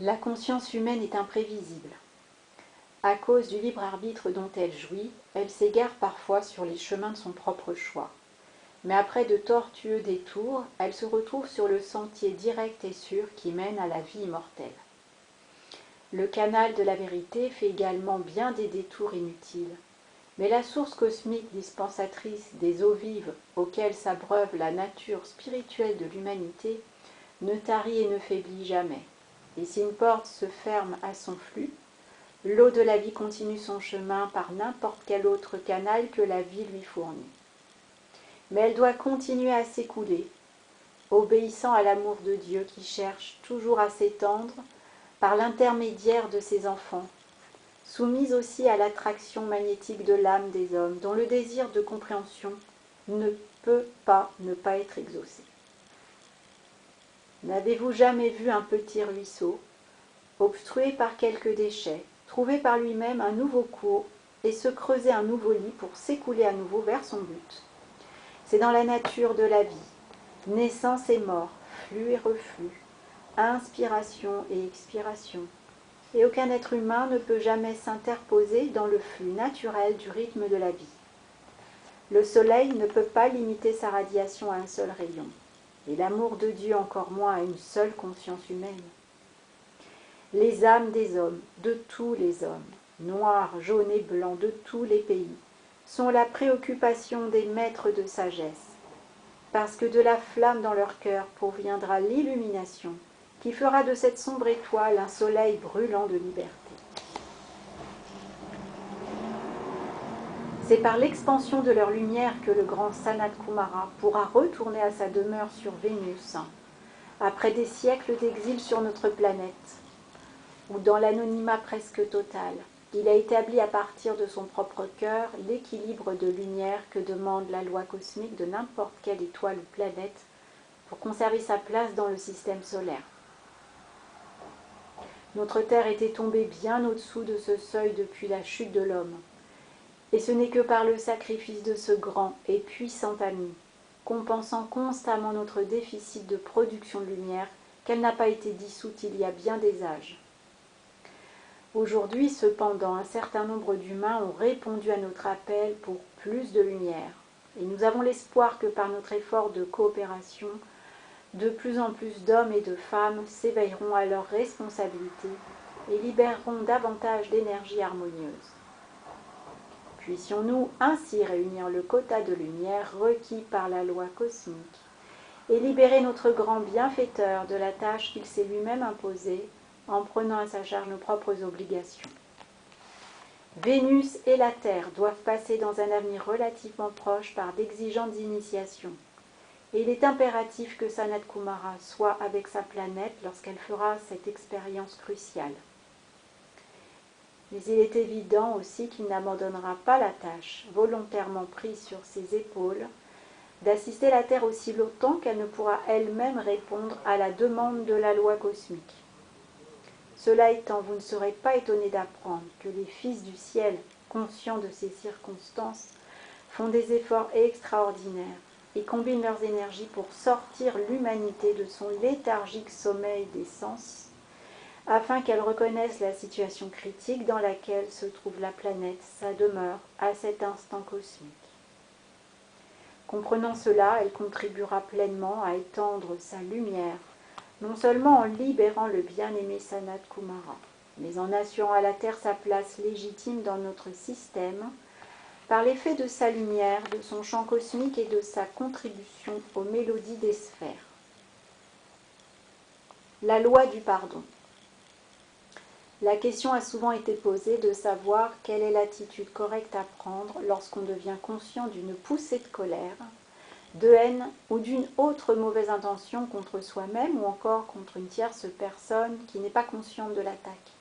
La conscience humaine est imprévisible. À cause du libre arbitre dont elle jouit, elle s'égare parfois sur les chemins de son propre choix. Mais après de tortueux détours, elle se retrouve sur le sentier direct et sûr qui mène à la vie immortelle. Le canal de la vérité fait également bien des détours inutiles. Mais la source cosmique dispensatrice des eaux vives auxquelles s'abreuve la nature spirituelle de l'humanité ne tarit et ne faiblit jamais. Et si une porte se ferme à son flux, l'eau de la vie continue son chemin par n'importe quel autre canal que la vie lui fournit. Mais elle doit continuer à s'écouler, obéissant à l'amour de Dieu qui cherche toujours à s'étendre par l'intermédiaire de ses enfants, soumise aussi à l'attraction magnétique de l'âme des hommes, dont le désir de compréhension ne peut pas ne pas être exaucé. N'avez-vous jamais vu un petit ruisseau, obstrué par quelques déchets, trouver par lui-même un nouveau cours et se creuser un nouveau lit pour s'écouler à nouveau vers son but? C'est dans la nature de la vie, naissance et mort, flux et reflux, inspiration et expiration. Et aucun être humain ne peut jamais s'interposer dans le flux naturel du rythme de la vie. Le soleil ne peut pas limiter sa radiation à un seul rayon, et l'amour de Dieu encore moins à une seule conscience humaine. Les âmes des hommes, de tous les hommes, noirs, jaunes et blancs de tous les pays, sont la préoccupation des maîtres de sagesse, parce que de la flamme dans leur cœur proviendra l'illumination qui fera de cette sombre étoile un soleil brûlant de liberté. C'est par l'expansion de leur lumière que le grand Sanat Kumara pourra retourner à sa demeure sur Vénus, après des siècles d'exil sur notre planète, où dans l'anonymat presque total, il a établi à partir de son propre cœur l'équilibre de lumière que demande la loi cosmique de n'importe quelle étoile ou planète pour conserver sa place dans le système solaire. Notre Terre était tombée bien au-dessous de ce seuil depuis la chute de l'homme. Et ce n'est que par le sacrifice de ce grand et puissant ami, compensant constamment notre déficit de production de lumière, qu'elle n'a pas été dissoute il y a bien des âges. Aujourd'hui, cependant, un certain nombre d'humains ont répondu à notre appel pour plus de lumière. Et nous avons l'espoir que par notre effort de coopération, de plus en plus d'hommes et de femmes s'éveilleront à leurs responsabilités et libéreront davantage d'énergie harmonieuse. Puissions-nous ainsi réunir le quota de lumière requis par la loi cosmique et libérer notre grand bienfaiteur de la tâche qu'il s'est lui-même imposée en prenant à sa charge nos propres obligations. Vénus et la Terre doivent passer dans un avenir relativement proche par d'exigeantes initiations. Et il est impératif que Sanat Kumara soit avec sa planète lorsqu'elle fera cette expérience cruciale. Mais il est évident aussi qu'il n'abandonnera pas la tâche, volontairement prise sur ses épaules, d'assister la Terre aussi longtemps qu'elle ne pourra elle-même répondre à la demande de la loi cosmique. Cela étant, vous ne serez pas étonnés d'apprendre que les fils du ciel, conscients de ces circonstances, font des efforts extraordinaires et combinent leurs énergies pour sortir l'humanité de son léthargique sommeil des sens, afin qu'elle reconnaisse la situation critique dans laquelle se trouve la planète, sa demeure, à cet instant cosmique. Comprenant cela, elle contribuera pleinement à étendre sa lumière, non seulement en libérant le bien-aimé Sanat Kumara, mais en assurant à la Terre sa place légitime dans notre système, par l'effet de sa lumière, de son champ cosmique et de sa contribution aux mélodies des sphères. La loi du pardon. La question a souvent été posée de savoir quelle est l'attitude correcte à prendre lorsqu'on devient conscient d'une poussée de colère, de haine ou d'une autre mauvaise intention contre soi-même ou encore contre une tierce personne qui n'est pas consciente de l'attaque.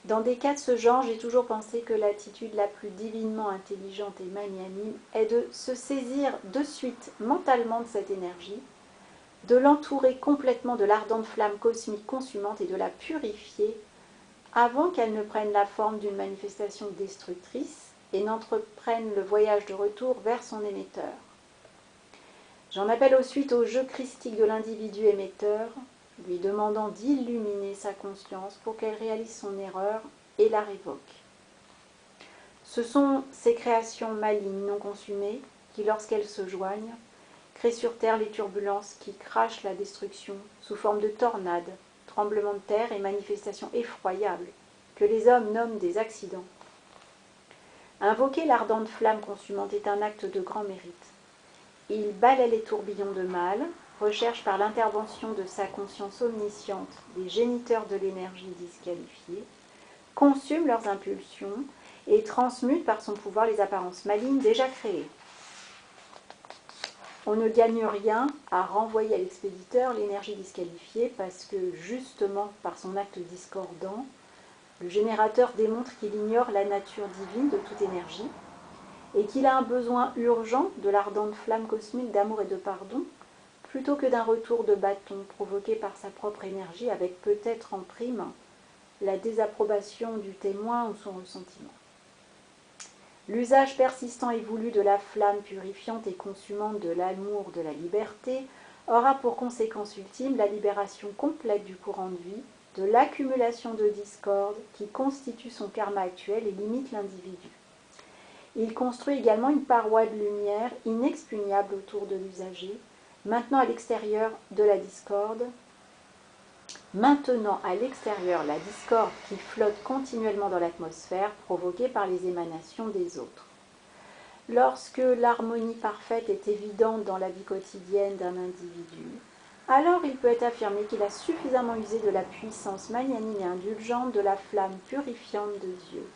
Dans des cas de ce genre, j'ai toujours pensé que l'attitude la plus divinement intelligente et magnanime est de se saisir de suite mentalement de cette énergie, de l'entourer complètement de l'ardente flamme cosmique consumante et de la purifier avant qu'elle ne prenne la forme d'une manifestation destructrice et n'entreprenne le voyage de retour vers son émetteur. J'en appelle ensuite au jeu christique de l'individu émetteur, lui demandant d'illuminer sa conscience pour qu'elle réalise son erreur et la révoque. Ce sont ces créations malignes non consumées qui, lorsqu'elles se joignent, créent sur terre les turbulences qui crachent la destruction sous forme de tornades, tremblements de terre et manifestations effroyables que les hommes nomment des accidents. Invoquer l'ardente flamme consumante est un acte de grand mérite. Il balaie les tourbillons de mal, recherche par l'intervention de sa conscience omnisciente des géniteurs de l'énergie disqualifiée, consume leurs impulsions et transmute par son pouvoir les apparences malignes déjà créées. On ne gagne rien à renvoyer à l'expéditeur l'énergie disqualifiée parce que, justement, par son acte discordant, le générateur démontre qu'il ignore la nature divine de toute énergie et qu'il a un besoin urgent de l'ardente flamme cosmique d'amour et de pardon plutôt que d'un retour de bâton provoqué par sa propre énergie avec peut-être en prime la désapprobation du témoin ou son ressentiment. L'usage persistant et voulu de la flamme purifiante et consumante de l'amour de la liberté aura pour conséquence ultime la libération complète du courant de vie, de l'accumulation de discorde qui constitue son karma actuel et limite l'individu. Il construit également une paroi de lumière inexpugnable autour de l'usager, maintenant à l'extérieur la discorde qui flotte continuellement dans l'atmosphère provoquée par les émanations des autres. Lorsque l'harmonie parfaite est évidente dans la vie quotidienne d'un individu, alors il peut être affirmé qu'il a suffisamment usé de la puissance magnanime et indulgente de la flamme purifiante de Dieu.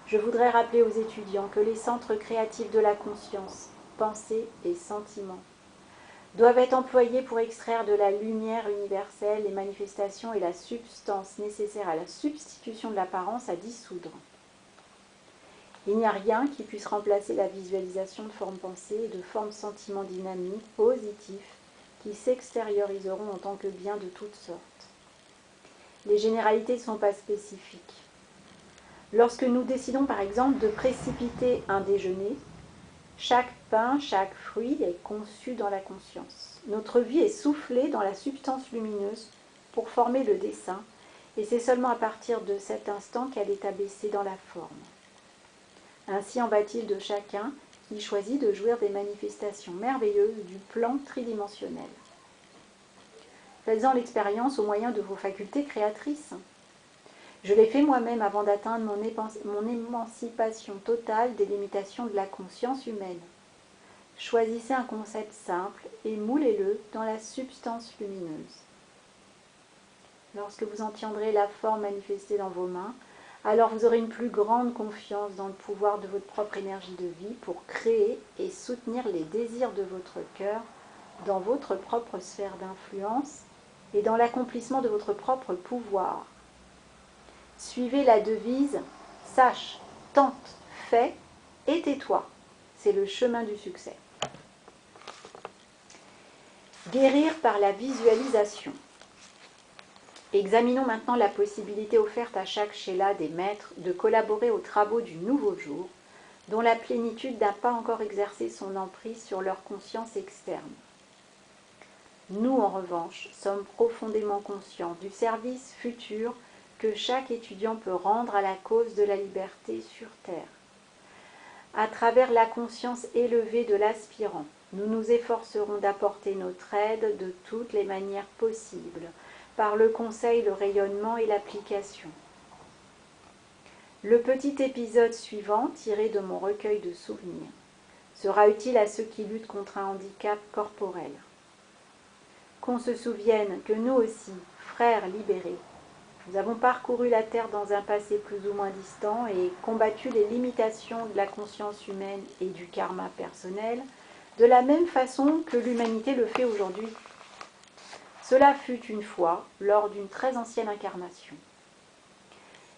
Je voudrais rappeler aux étudiants que les centres créatifs de la conscience, pensée et sentiment, doivent être employés pour extraire de la lumière universelle les manifestations et la substance nécessaire à la substitution de l'apparence à dissoudre. Il n'y a rien qui puisse remplacer la visualisation de formes pensées et de formes sentiments dynamiques, positifs, qui s'extérioriseront en tant que biens de toutes sortes. Les généralités ne sont pas spécifiques. Lorsque nous décidons par exemple de précipiter un déjeuner, chaque pain, chaque fruit est conçu dans la conscience. Notre vie est soufflée dans la substance lumineuse pour former le dessin, et c'est seulement à partir de cet instant qu'elle est abaissée dans la forme. Ainsi en va-t-il de chacun qui choisit de jouir des manifestations merveilleuses du plan tridimensionnel. Faites-en l'expérience au moyen de vos facultés créatrices. Je l'ai fait moi-même avant d'atteindre mon émancipation totale des limitations de la conscience humaine. Choisissez un concept simple et moulez-le dans la substance lumineuse. Lorsque vous en tiendrez la forme manifestée dans vos mains, alors vous aurez une plus grande confiance dans le pouvoir de votre propre énergie de vie pour créer et soutenir les désirs de votre cœur dans votre propre sphère d'influence et dans l'accomplissement de votre propre pouvoir. Suivez la devise « Sache, tente, fais et tais-toi ». C'est le chemin du succès. Guérir par la visualisation. Examinons maintenant la possibilité offerte à chaque Sheila des maîtres de collaborer aux travaux du nouveau jour, dont la plénitude n'a pas encore exercé son emprise sur leur conscience externe. Nous, en revanche, sommes profondément conscients du service futur que chaque étudiant peut rendre à la cause de la liberté sur Terre. À travers la conscience élevée de l'aspirant, nous nous efforcerons d'apporter notre aide de toutes les manières possibles, par le conseil, le rayonnement et l'application. Le petit épisode suivant, tiré de mon recueil de souvenirs, sera utile à ceux qui luttent contre un handicap corporel. Qu'on se souvienne que nous aussi, frères libérés, nous avons parcouru la Terre dans un passé plus ou moins distant et combattu les limitations de la conscience humaine et du karma personnel de la même façon que l'humanité le fait aujourd'hui. Cela fut une fois, lors d'une très ancienne incarnation.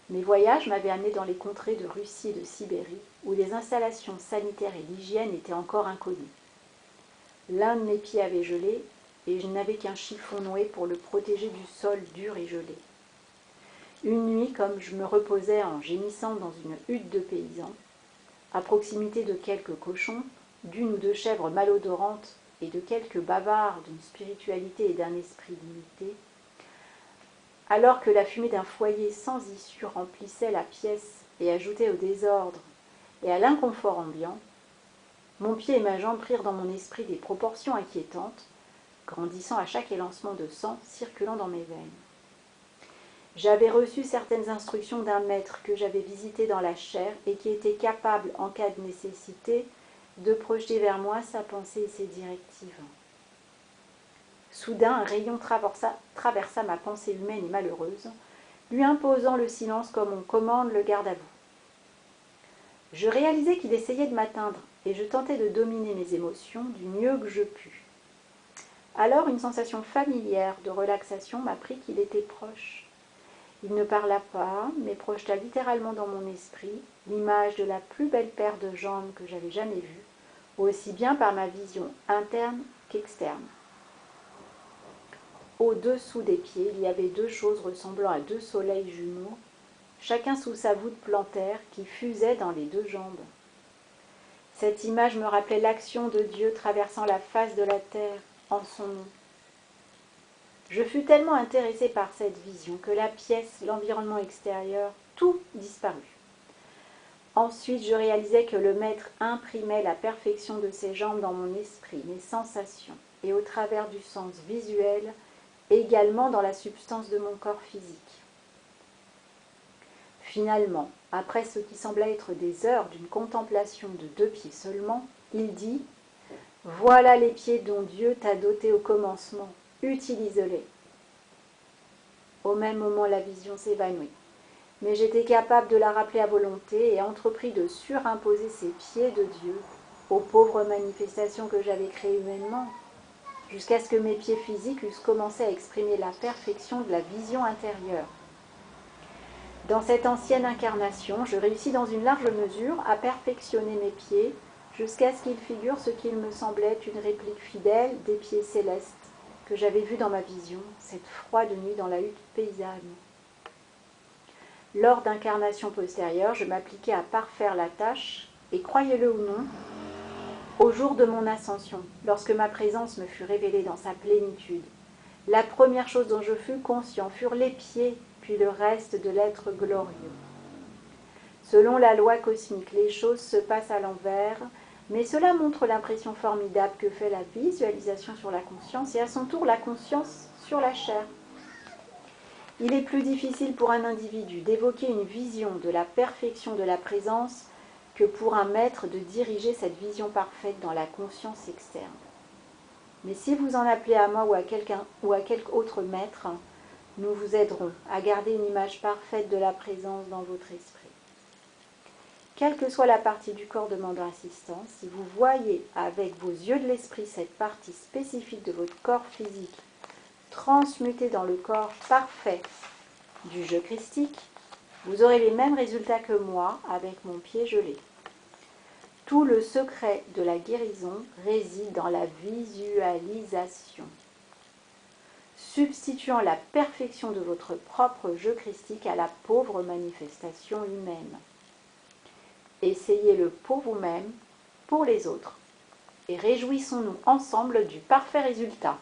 Mes voyages m'avaient amené dans les contrées de Russie et de Sibérie, où les installations sanitaires et l'hygiène étaient encore inconnues. L'un de mes pieds avait gelé, et je n'avais qu'un chiffon noué pour le protéger du sol dur et gelé. Une nuit, comme je me reposais en gémissant dans une hutte de paysans, à proximité de quelques cochons, d'une ou deux chèvres malodorantes et de quelques bavards d'une spiritualité et d'un esprit limité, alors que la fumée d'un foyer sans issue remplissait la pièce et ajoutait au désordre et à l'inconfort ambiant, mon pied et ma jambe prirent dans mon esprit des proportions inquiétantes, grandissant à chaque élancement de sang circulant dans mes veines. J'avais reçu certaines instructions d'un maître que j'avais visité dans la chair et qui était capable, en cas de nécessité, de projeter vers moi sa pensée et ses directives. Soudain, un rayon traversa ma pensée humaine et malheureuse, lui imposant le silence comme on commande le garde à vous. Je réalisais qu'il essayait de m'atteindre et je tentais de dominer mes émotions du mieux que je pus. Alors une sensation familière de relaxation m'apprit qu'il était proche. Il ne parla pas, mais projeta littéralement dans mon esprit l'image de la plus belle paire de jambes que j'avais jamais vue, aussi bien par ma vision interne qu'externe. Au-dessous des pieds, il y avait deux choses ressemblant à deux soleils jumeaux, chacun sous sa voûte plantaire qui fusait dans les deux jambes. Cette image me rappelait l'action de Dieu traversant la face de la terre en son nom. Je fus tellement intéressée par cette vision que la pièce, l'environnement extérieur, tout disparut. Ensuite, je réalisais que le maître imprimait la perfection de ses jambes dans mon esprit, mes sensations, et au travers du sens visuel, également dans la substance de mon corps physique. Finalement, après ce qui semblait être des heures d'une contemplation de 2 pieds seulement, il dit « Voilà les pieds dont Dieu t'a doté au commencement, utilise-les. » Au même moment, la vision s'évanouit. Mais j'étais capable de la rappeler à volonté et entrepris de surimposer ces pieds de Dieu aux pauvres manifestations que j'avais créées humainement, jusqu'à ce que mes pieds physiques eussent commencé à exprimer la perfection de la vision intérieure. Dans cette ancienne incarnation, je réussis dans une large mesure à perfectionner mes pieds jusqu'à ce qu'ils figurent ce qu'il me semblait une réplique fidèle des pieds célestes que j'avais vus dans ma vision, cette froide nuit dans la hutte paysanne. Lors d'incarnations postérieures, je m'appliquais à parfaire la tâche et, croyez-le ou non, au jour de mon ascension, lorsque ma présence me fut révélée dans sa plénitude, la première chose dont je fus conscient furent les pieds, puis le reste de l'être glorieux. Selon la loi cosmique, les choses se passent à l'envers, mais cela montre l'impression formidable que fait la visualisation sur la conscience et à son tour la conscience sur la chair. Il est plus difficile pour un individu d'évoquer une vision de la perfection de la présence que pour un maître de diriger cette vision parfaite dans la conscience externe. Mais si vous en appelez à moi ou à quelque autre maître, nous vous aiderons à garder une image parfaite de la présence dans votre esprit. Quelle que soit la partie du corps demandant assistance, si vous voyez avec vos yeux de l'esprit cette partie spécifique de votre corps physique transmutée dans le corps parfait du jeu christique, vous aurez les mêmes résultats que moi avec mon pied gelé. Tout le secret de la guérison réside dans la visualisation. Substituant la perfection de votre propre jeu christique à la pauvre manifestation humaine. Essayez-le pour vous-même, pour les autres, et réjouissons-nous ensemble du parfait résultat.